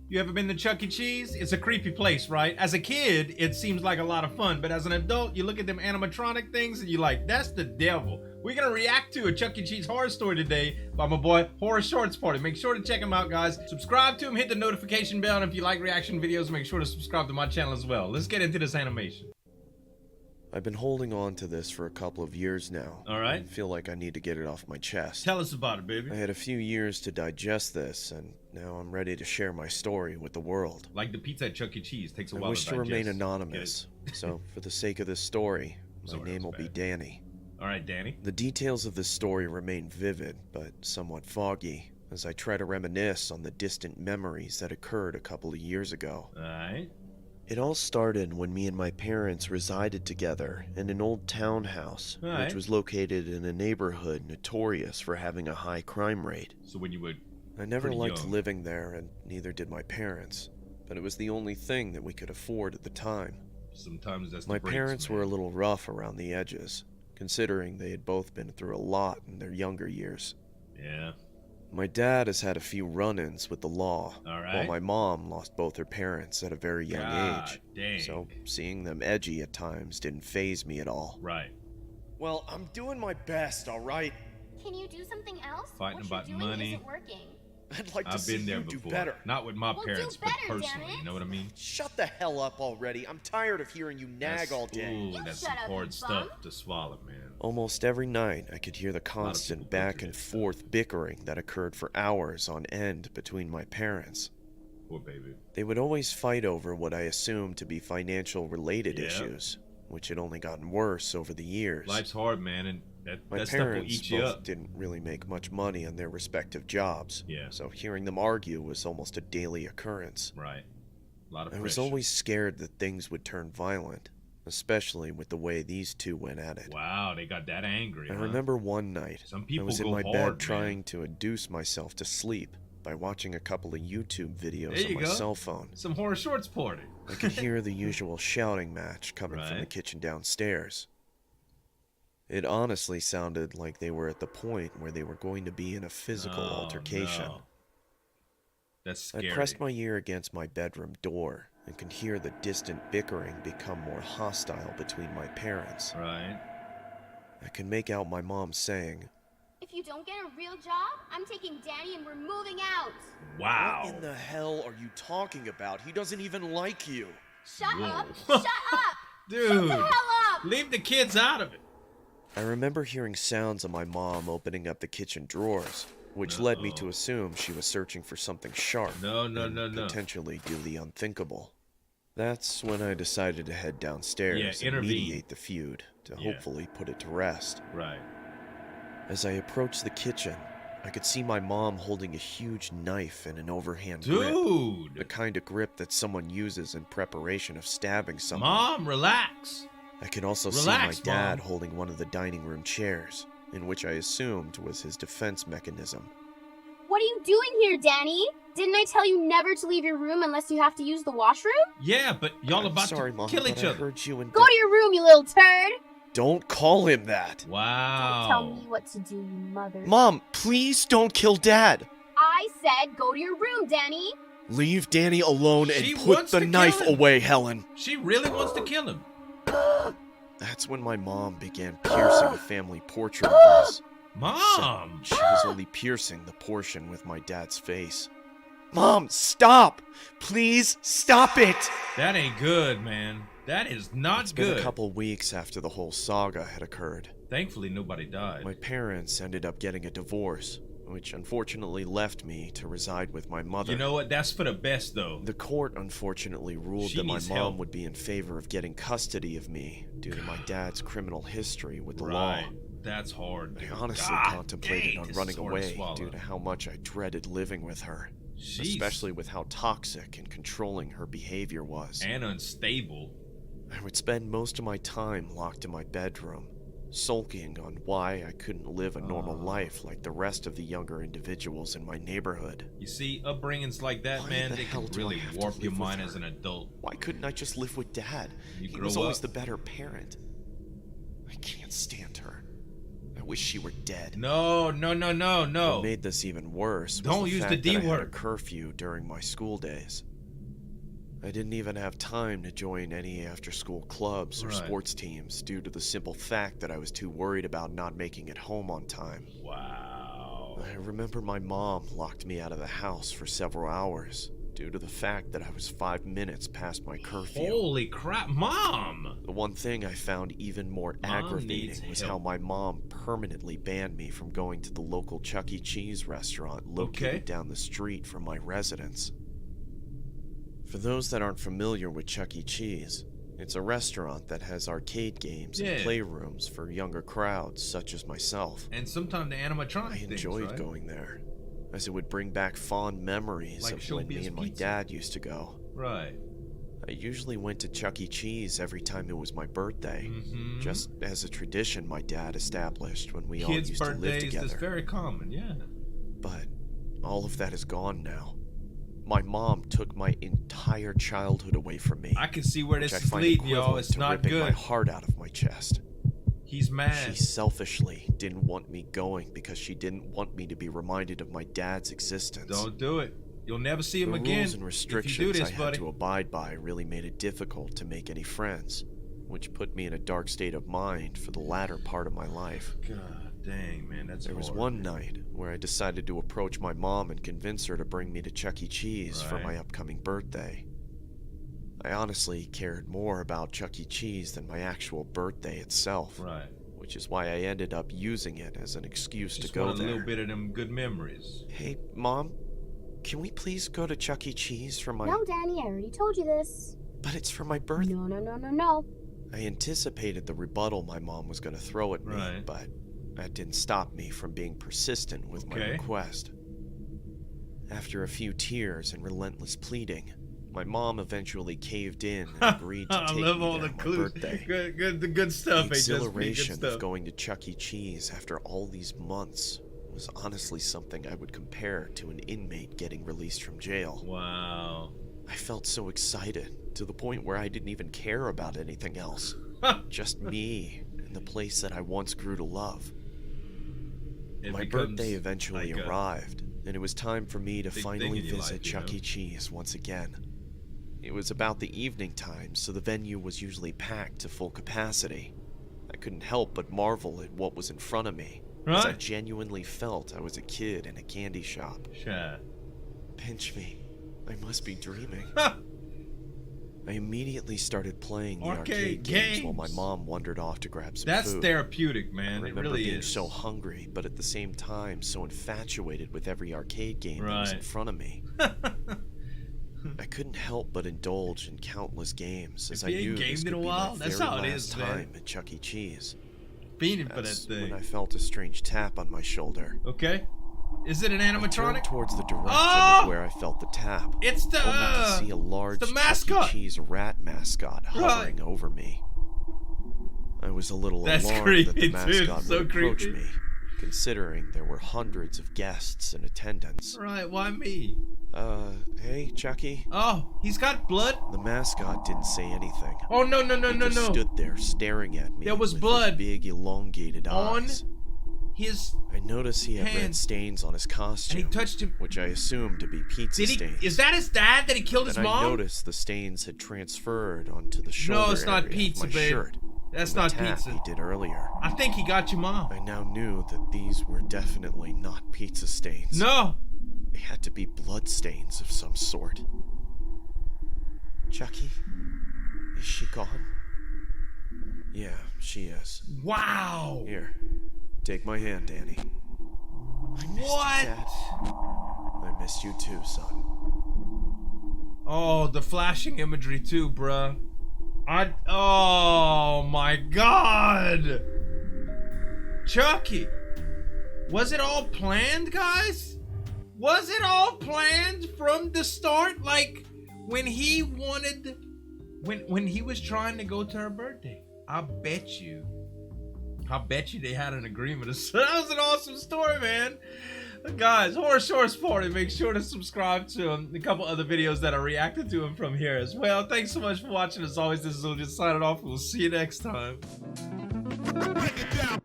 You ever been to Chuck E. Cheese? It's a creepy place, right? As a kid, it seems like a lot of fun, but as an adult, you look at them animatronic things and you're like, that's the devil. We're gonna react to a Chuck E. Cheese horror story today by my boy Horror Shorts Party. Make sure to check him out, guys. Subscribe to him, hit the notification bell, and if you like reaction videos, make sure to subscribe to my channel as well. Let's get into this animation. I've been holding on to this for a couple of years now. All right. I feel like I need to get it off my chest. Tell us about it, baby. I had a few years to digest this, and now I'm ready to share my story with the world. Like the pizza at Chuck E. Cheese, takes a I while wish to to digest. remain anonymous, so for the sake of this story, my Sorry, name will be bad. Danny. All right, Danny. The details of this story remain vivid, but somewhat foggy, as I try to reminisce on the distant memories that occurred a couple of years ago. All right. It all started when me and my parents resided together in an old townhouse, Alright. which was located in a neighborhood notorious for having a high crime rate. So when you were I never pretty liked young. living there, and neither did my parents, but it was the only thing that we could afford at the time. sometimes that's My the breaks, parents man. were a little rough around the edges, considering they had both been through a lot in their younger years. Yeah. My dad has had a few run-ins with the law, All while right. my mom lost both her parents at a very young God age. dang. So seeing them edgy at times didn't faze me at all. Right. Well, I'm doing my best, all right? Can you do something else? Fighting what about you're doing money. isn't working. I'd like to I've see been there you do before. better. Not with my Well, do parents, better, but damn personally. it. You know what I mean? Shut the hell up already. I'm tired of hearing you nag all day. Ooh, You that's shut some up, hard you stuff bum. to swallow, man. Almost every night, I could hear the people constant go back through and that stuff. forth bickering that occurred for hours on end between my parents. Poor baby. They would always fight over what I assumed to be financial related Yeah. issues, which had only gotten worse over the years. Life's hard, man, and My that stuff will parents eat you both up. didn't really make much money on their respective jobs, Yeah. so hearing them argue was almost a daily occurrence. Right. A lot of I pressure. was always scared that things would turn violent, especially with the way these two went at it. Wow, they got that angry. I huh? remember one night, Some I people was in go my hard, bed man. trying to induce myself to sleep by watching a couple of YouTube videos There on you my go. cell phone. Some horror shorts party. I could hear the usual shouting match coming from the Right. kitchen downstairs. It honestly sounded like they were at the point where they were going to be in a physical Oh, altercation. no. That's I scary. pressed my ear against my bedroom door and could hear the distant bickering become more hostile between my parents. Right. I could make out my mom saying, If you don't get a real job, I'm taking Danny and we're moving out. Wow. "What in the hell are you talking about? He doesn't even like you." Shut Whoa. up! Shut up! Dude. Shut the hell up! Leave the kids out of it. I remember hearing sounds of my mom opening up the kitchen drawers, which led me to assume she was searching for something sharp No, and no. potentially do the unthinkable. That's when I decided to head downstairs Yeah, and intervene. mediate the feud to Yeah. hopefully put it to rest. Right. As I approached the kitchen, I could see my mom holding a huge knife in an overhand grip. The Dude. kind of grip that someone uses in preparation of stabbing someone. Mom, relax. I could also Relax, see my dad Mom. holding one of the dining room chairs, in which I assumed was his defense mechanism. What are you doing here, Danny? Didn't I tell you never to leave your room unless you have to use the washroom? Yeah, but y'all I'm about sorry, to Mom, kill but each I other. heard you and Go to your room, you little turd! Don't call him that. Wow. Don't tell me what to do, you mother. Mom, please don't kill Dad. I said go to your room, Danny. Leave Danny alone She and put wants the to knife kill him. away, Helen. She really wants to kill him. That's when my mom began piercing the family portrait of us. Mom. She was only piercing the portion with my dad's face. Mom, stop! Please stop it! That ain't good, man. That is not It's been good. a couple weeks after the whole saga had occurred. Thankfully, nobody died. My parents ended up getting a divorce, which unfortunately left me to reside with my mother. You know what? That's for the best, though. The court unfortunately ruled She that my needs mom help. would be in favor of getting custody of me due to my dad's criminal history with the Right. law. That's hard. I dude. honestly God contemplated dang, on this running is hard to away swallow. due to how much I dreaded living with her, Jeez. especially with how toxic and controlling her behavior was. And unstable. I would spend most of my time locked in my bedroom, sulking on why I couldn't live a normal life like the rest of the younger individuals in my neighborhood. You see, upbringings like that, Why man, the they hell can do I really have to warp your live with mind her? as an adult. Why couldn't I just live with Dad? You He grow was always up. the better parent. I can't stand her. I wish she were dead. No. What made this even worse was Don't use the fact D that I had a word. curfew during my school days. I didn't even have time to join any after-school clubs or Right. sports teams due to the simple fact that I was too worried about not making it home on time. Wow. I remember my mom locked me out of the house for several hours due to the fact that I was 5 minutes past my curfew. Holy crap, Mom! The one thing I found even more Mom aggravating needs was help. how my mom permanently banned me from going to the local Chuck E. Cheese restaurant located Okay. down the street from my residence. For those that aren't familiar with Chuck E. Cheese, it's a restaurant that has arcade games and Yeah. playrooms for younger crowds such as myself. And sometimes the animatronic I things, enjoyed right? going there, as it would bring back fond memories Like of when me Showbiz and my Pizza. dad used to go. Right. I usually went to Chuck E. Cheese every time it was my birthday, Mm-hmm. just as a tradition my dad established when we all Kids' used to live birthdays, that's together. very common, yeah. But all of that is gone now. My mom took my entire childhood away from me, I can see where which this I is find leading, y'all. equivalent It's to not ripping my good. heart out of my chest. He's mad. She selfishly didn't want me going because she didn't want me to be reminded of my dad's existence. Don't do it. You'll never see him The again. rules and if restrictions you do this, I had buddy. to abide by really made it difficult to make any friends, which put me in a dark state of mind for the latter part of my life. God dang, man, that's There was hard. one night where I decided to approach my mom and convince her to bring me to Chuck E. Cheese for Right. my upcoming birthday. I honestly cared more about Chuck E. Cheese than my actual birthday itself, Right. which is why I ended up using it as an excuse Just to go want a there. little bit of them good memories. Hey, Mom, can we please go to Chuck E. Cheese for my... No, Danny, I already told you this. But it's for my birthday. No. I anticipated the rebuttal my mom was going to throw at me, Right. but that didn't stop me from being persistent with my Okay. request. After a few tears and relentless pleading, my mom eventually caved in and agreed to I take love me all there the on my clues. birthday. The good stuff, The HSP, good exhilaration stuff. of going to Chuck E. Cheese after all these months was honestly something I would compare to an inmate getting released from jail. Wow. I felt so excited, to the point where I didn't even care about anything else. Just me and the place that I once grew to love. It My becomes birthday eventually like a arrived, and it was time for me to big finally thing in your visit life, you Chuck know? E. Cheese once again. It was about the evening time, so the venue was usually packed to full capacity. I couldn't help but marvel at what was in front of me, as I Right. genuinely felt I was a kid in a candy shop. Sure. Pinch me. I must be dreaming. I immediately started playing the arcade games while my games. mom wandered off to grab some That's food. therapeutic, I man. It remember really being is. so hungry, but at the same time so infatuated with every arcade game that was in Right. front of me. I couldn't help but indulge in countless games, as If I you ain't knew this gamed could in a be while, my that's very how it last is, man. time at Chuck E. Cheese. Fiending for that That's thing. when I felt a strange tap on my shoulder. Okay. Is it an I turned animatronic? towards the direction Oh! of where I felt the tap, It's the only to see a large the Chuck mascot. E. Cheese rat mascot hovering over me. I was a little That's alarmed creepy, that the dude. mascot So would approach creepy. me, considering there were hundreds of guests in attendance. Right, why me? Hey, Chucky? Oh, he's got blood? The mascot didn't say anything. Oh, no. He just stood there staring at me There was with blood his big elongated on eyes. his... I noticed he had red hand. stains on his And costume, he touched him. which I assumed to be pizza Did he... stains. Is that his dad that he killed his Then I mom? noticed the stains had transferred onto the shoulder No, it's not area of pizza, my babe. shirt That's from the not tap pizza. he did earlier. I think he got your mom. I now knew that these were definitely not pizza stains. No. They had to be blood stains of some sort. Chucky? Is she gone? Yeah, she is. Wow. Here, take my hand, Danny. I missed What? you, Dad. I missed you too, son. Oh, the flashing imagery too, bruh. Oh my God. Chucky. Was it all planned, guys? Was it all planned from the start? Like, when he wanted... When he was trying to go to her birthday. I bet you they had an agreement. So that was an awesome story, man. Guys, Horror Shorts Party, make sure to subscribe to him. A couple other videos that I reacted to him from here as well. Thanks so much for watching. As always, this is Zueljin signing off. We'll see you next time. Break it down.